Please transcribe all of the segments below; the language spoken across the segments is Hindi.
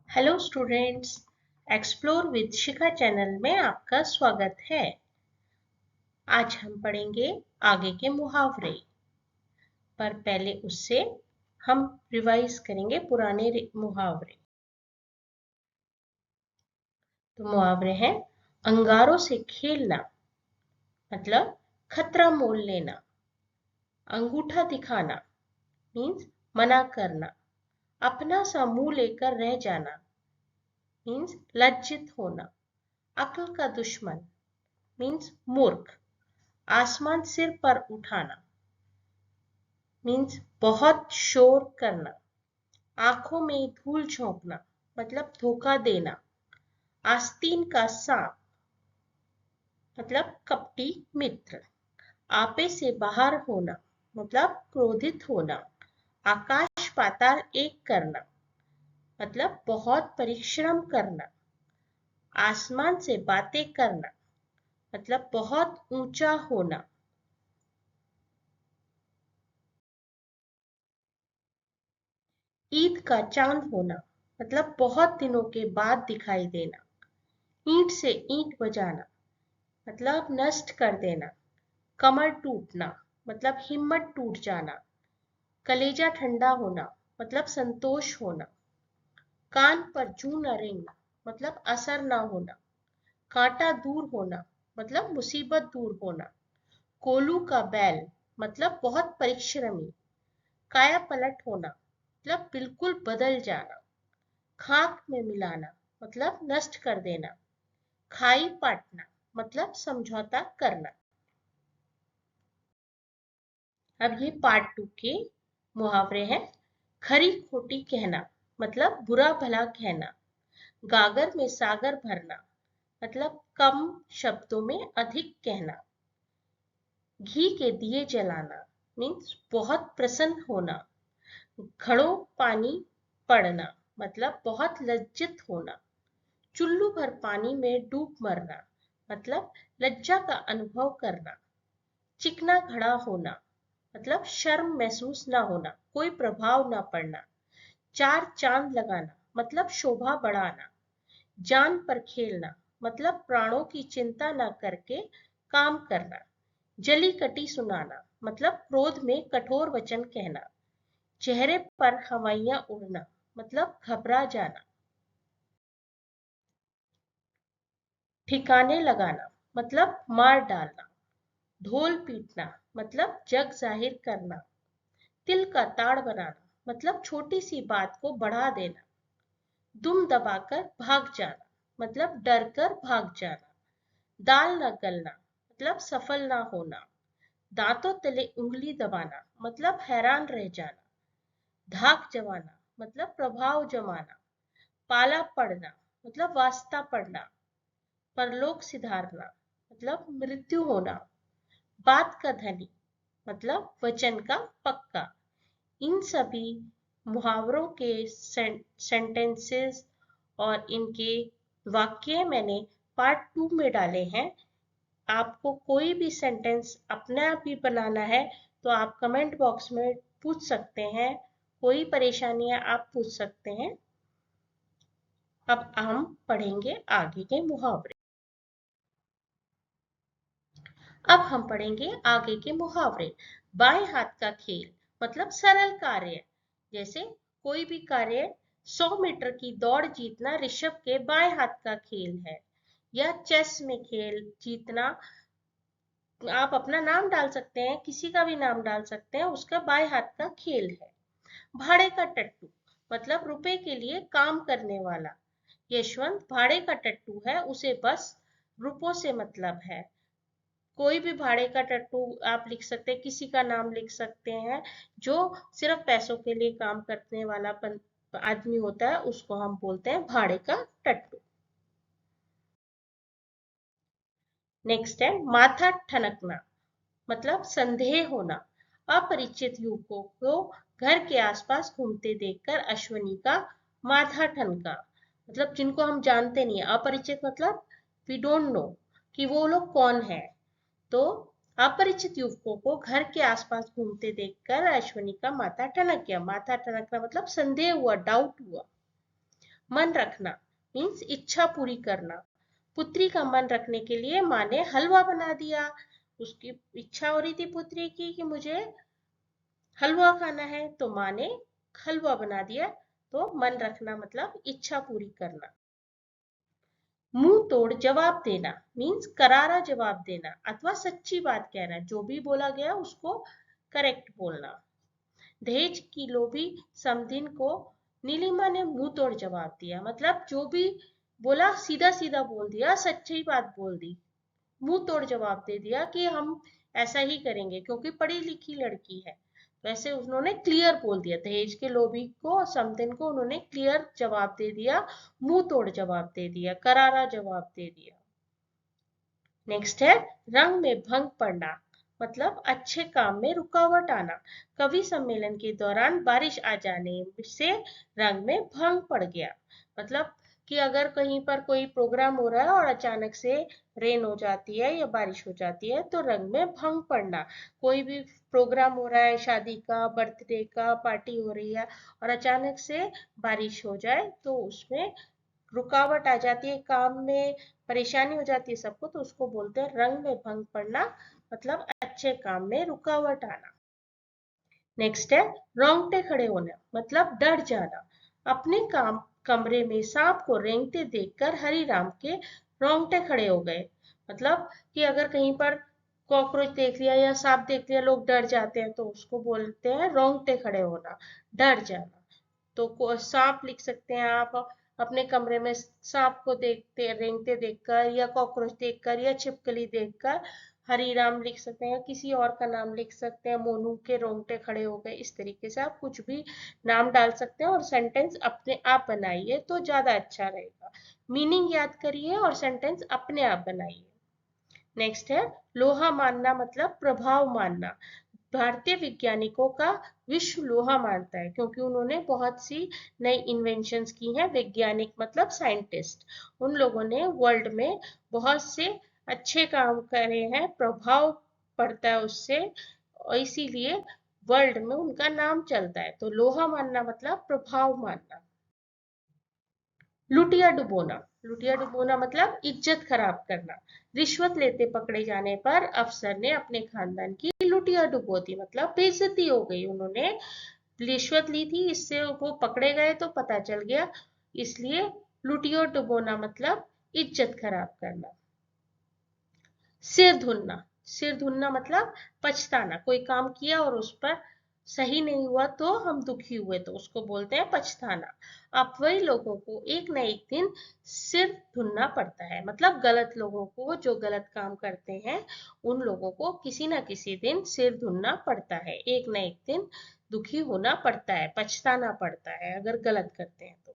Hello students, explore with Shikha channel में आपका स्वागत है। आज हम पढ़ेंगे आगे के मुहावरे, पर पहले उससे हम रिवाइज करेंगे पुराने मुहावरे। तो मुहावरे हैं अंगारों से खेलना, मतलब खतरा मोल लेना। अंगूठा दिखाना मीन्स मना करना। अपना सा मुंह लेकर रह जाना मीन्स लज्जित होना। अक्ल का दुश्मन मीन्स मूर्ख। आसमान सिर पर उठाना मीन्स बहुत शोर करना। आंखों में धूल झोंकना मतलब धोखा देना। आस्तीन का सांप मतलब कपटी मित्र। आपे से बाहर होना मतलब क्रोधित होना। आकाश पाताल एक करना मतलब बहुत परिश्रम करना। आसमान से बातें करना मतलब बहुत ऊंचा होना। ईद का चांद होना मतलब बहुत दिनों के बाद दिखाई देना। ईंट से ईंट बजाना मतलब नष्ट कर देना। कमर टूटना मतलब हिम्मत टूट जाना। कलेजा ठंडा होना मतलब संतोष होना। कान पर जूं न रेंगना मतलब असर न होना। कांटा दूर होना मतलब मुसीबत दूर होना। कोलू का बैल मतलब बहुत परिश्रमी। काया पलट होना मतलब बिल्कुल बदल जाना। खाक में मिलाना मतलब नष्ट कर देना। खाई पाटना मतलब समझौता करना। अब ये पार्ट 2 के मुहावरे हैं। खरी खोटी कहना मतलब बुरा भला कहना। गागर में सागर भरना मतलब कम शब्दों में अधिक कहना। घी के दिए जलाना मीन्स बहुत प्रसन्न होना। घड़ों पानी पड़ना मतलब बहुत लज्जित होना। चुल्लू भर पानी में डूब मरना मतलब लज्जा का अनुभव करना। चिकना घड़ा होना मतलब शर्म महसूस ना होना, कोई प्रभाव ना पड़ना। चार चांद लगाना मतलब शोभा बढ़ाना। जान पर खेलना मतलब प्राणों की चिंता न करके काम करना। जली कटी सुनाना मतलब क्रोध में कठोर वचन कहना। चेहरे पर हवाइयां उड़ना मतलब घबरा जाना। ठिकाने लगाना मतलब मार डालना। ढोल पीटना मतलब जग जाहिर करना। तिल का ताड़ बनाना मतलब छोटी सी बात को बढ़ा देना। दुम दबाकर भाग जाना मतलब डर कर भाग जाना। दाल न गलना मतलब सफल ना होना। दांतों तले उंगली दबाना मतलब हैरान रह जाना। धाक जमाना मतलब प्रभाव जमाना। पाला पड़ना मतलब वास्ता पड़ना। परलोक सिधारना मतलब मृत्यु होना। बात का धनी मतलब वचन का पक्का। इन सभी मुहावरों के सेंटेंसेस और इनके वाक्य मैंने पार्ट 2 में डाले हैं। आपको कोई भी सेंटेंस अपना भी बनाना है तो आप कमेंट बॉक्स में पूछ सकते हैं। कोई परेशानी है आप पूछ सकते हैं। अब हम पढ़ेंगे आगे के मुहावरे। अब हम पढ़ेंगे आगे के मुहावरे। बाएं हाथ का खेल मतलब सरल कार्य, जैसे कोई भी कार्य 100 मीटर की दौड़ जीतना ऋषभ के बाएं हाथ का खेल है। या चेस में खेल जीतना, आप अपना नाम डाल सकते हैं, किसी का भी नाम डाल सकते हैं, उसका बाएं हाथ का खेल है। भाड़े का टट्टू मतलब रुपए के लिए काम करने वाला। यशवंत भाड़े का टट्टू है, उसे बस रुपयों से मतलब है। कोई भी भाड़े का टट्टू आप लिख सकते हैं, किसी का नाम लिख सकते हैं जो सिर्फ पैसों के लिए काम करने वाला आदमी होता है, उसको हम बोलते हैं भाड़े का टट्टू। नेक्स्ट है माथा ठनकना मतलब संदेह होना। अपरिचित युवकों को घर के आसपास घूमते देखकर अश्वनी का माथा ठनका मतलब जिनको हम जानते नहीं है। अपरिचित मतलब वी डोंट नो कि वो लोग कौन है। तो अपरिचित युवकों को घर के आसपास घूमते देखकर अश्वनी का माथा ठनक गया। माथा ठनकना मतलब संदेह हुआ, डाउट हुआ। मन रखना मीन्स इच्छा पूरी करना। पुत्री का मन रखने के लिए माँ ने हलवा बना दिया। उसकी इच्छा हो रही थी पुत्री की कि मुझे हलवा खाना है, तो माँ ने हलवा बना दिया। तो मन रखना मतलब इच्छा पूरी करना। मुंह तोड़ जवाब देना मीन्स करारा जवाब देना अथवा सच्ची बात कहना, जो भी बोला गया उसको करेक्ट बोलना। दहेज की लोभी समधिन को नीलिमा ने मुंह तोड़ जवाब दिया, मतलब जो भी बोला सीधा सीधा बोल दिया, सच्ची बात बोल दी, मुंह तोड़ जवाब दे दिया कि हम ऐसा ही करेंगे क्योंकि पढ़ी लिखी लड़की है। वैसे उन्होंने क्लियर बोल दिया, दहेज के लोभी को समधिन को उन्होंने क्लियर जवाब दे दिया, मुंह तोड़ जवाब दे दिया, करारा जवाब दे दिया। नेक्स्ट है रंग में भंग पड़ना, मतलब अच्छे काम में रुकावट आना। कवि सम्मेलन के दौरान बारिश आ जाने से रंग में भंग पड़ गया, मतलब कि अगर कहीं पर कोई प्रोग्राम हो रहा है और अचानक से रेन हो जाती है या बारिश हो जाती है तो रंग में भंग पड़ना। कोई भी प्रोग्राम हो रहा है, शादी का, बर्थडे का, पार्टी हो रही है और अचानक से बारिश हो जाए तो उसमें रुकावट आ जाती है, काम में परेशानी हो जाती है सबको, तो उसको बोलते हैं रंग में भंग पड़ना, मतलब अच्छे काम में रुकावट आना। नेक्स्ट है रोंगटे खड़े होना, मतलब डर जाना। अपने काम कमरे में सांप को रेंगते देखकर हरिराम के रोंगटे खड़े हो गए, मतलब कि अगर कहीं पर कॉकरोच देख लिया या सांप देख लिया लोग डर जाते हैं, तो उसको बोलते हैं रोंगटे खड़े होना, डर जाना। तो सांप लिख सकते हैं आप, अपने कमरे में सांप को देखते रेंगते देखकर या कॉकरोच देखकर या छिपकली देखकर हरिराम लिख सकते हैं, किसी और का नाम लिख सकते हैं, मोनू के रोंगटे खड़े हो गए। इस तरीके से आप कुछ भी नाम डाल सकते हैं और सेंटेंस अपने आप बनाइए तो ज्यादा अच्छा रहेगा। मीनिंग याद करिए और सेंटेंस अपने आप बनाइए। नेक्स्ट है लोहा मानना, मतलब प्रभाव मानना। भारतीय वैज्ञानिकों का विश्व लोहा मानता है क्योंकि उन्होंने बहुत सी नई इन्वेंशंस की हैं। वैज्ञानिक मतलब साइंटिस्ट, उन लोगों ने वर्ल्ड में बहुत से अच्छे काम करे हैं, प्रभाव पड़ता है उससे, और इसीलिए वर्ल्ड में उनका नाम चलता है। तो लोहा मानना मतलब प्रभाव मानना। लुटिया डुबोना, लुटिया डुबोना मतलब इज्जत खराब करना। रिश्वत लेते पकड़े जाने पर अफसर ने अपने खानदान की लुटिया डुबो दी, मतलब बेइज्जती हो गई, उन्होंने रिश्वत ली थी, इससे वो पकड़े गए तो पता चल गया, इसलिए लुटिया डुबोना मतलब इज्जत खराब करना। सिर धुनना, सिर धुनना मतलब पछताना, कोई काम किया और उस पर सही नहीं हुआ तो हम दुखी हुए तो उसको बोलते हैं पछताना। अब वही लोगों को एक न एक दिन सिर धुनना पड़ता है, मतलब गलत लोगों को जो गलत काम करते हैं उन लोगों को किसी ना किसी दिन सिर धुनना पड़ता है, एक न एक दिन दुखी होना पड़ता है, पछताना पड़ता है अगर गलत करते हैं तो।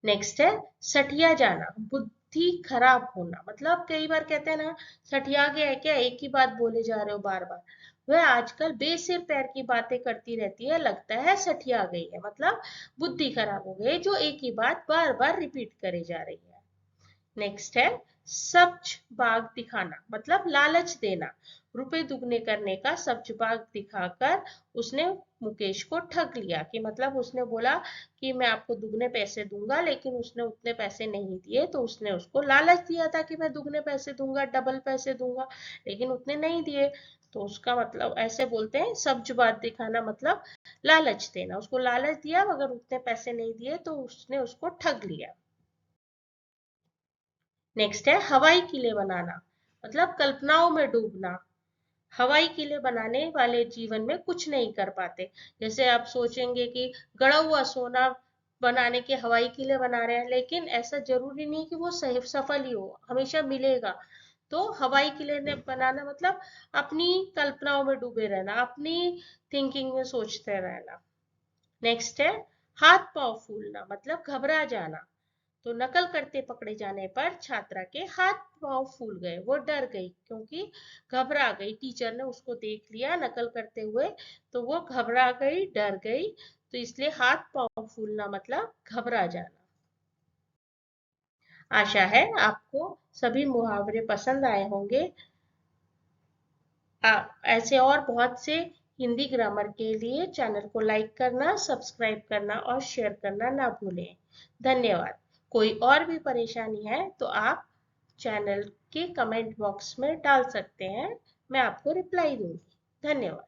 नेक्स्ट है सठिया जाना, बुद्धि खराब होना, मतलब कई बार कहते हैं ना सठिया गया है क्या, एक ही बात बोले जा रहे हो बार बार। वह आजकल बेसिर पैर की बातें करती रहती है, लगता है सठिया गई है, मतलब बुद्धि खराब हो गई जो एक ही बात बार बार रिपीट करे जा रही है। नेक्स्ट है सब्ज बाग दिखाना, मतलब लालच देना। रुपए दुगने करने का सब्ज बाग दिखाकर उसने मुकेश को ठग लिया, कि मतलब उसने बोला कि मैं आपको दुगने पैसे दूंगा, लेकिन उसने उतने पैसे नहीं दिए, तो उसने उसको लालच दिया था कि मैं दुगने पैसे दूंगा, डबल पैसे दूंगा, लेकिन उतने नहीं दिए। तो उसका मतलब ऐसे बोलते हैं सब्ज बाग दिखाना, मतलब लालच देना, उसको लालच दिया मगर उतने पैसे नहीं दिए तो उसने उसको ठग लिया। नेक्स्ट है हवाई किले बनाना, मतलब कल्पनाओं में डूबना। हवाई किले बनाने वाले जीवन में कुछ नहीं कर पाते। जैसे आप सोचेंगे कि गड़ा हुआ सोना बनाने के हवाई किले बना रहे हैं, लेकिन ऐसा जरूरी नहीं कि वो सही सफल ही हो, हमेशा मिलेगा। तो हवाई किले ने बनाना मतलब अपनी कल्पनाओं में डूबे रहना, अपनी थिंकिंग में सोचते रहना। नेक्स्ट है हाथ पांव फूलना, मतलब घबरा जाना। तो नकल करते पकड़े जाने पर छात्रा के हाथ पांव फूल गए, वो डर गई क्योंकि घबरा गई, टीचर ने उसको देख लिया नकल करते हुए तो वो घबरा गई, डर गई, तो इसलिए हाथ पांव फूलना मतलब घबरा जाना। आशा है आपको सभी मुहावरे पसंद आए होंगे। ऐसे और बहुत से हिंदी ग्रामर के लिए चैनल को लाइक करना, सब्सक्राइब करना और शेयर करना ना भूलें। धन्यवाद। कोई और भी परेशानी है तो आप चैनल के कमेंट बॉक्स में डाल सकते हैं, मैं आपको रिप्लाई दूंगी। धन्यवाद।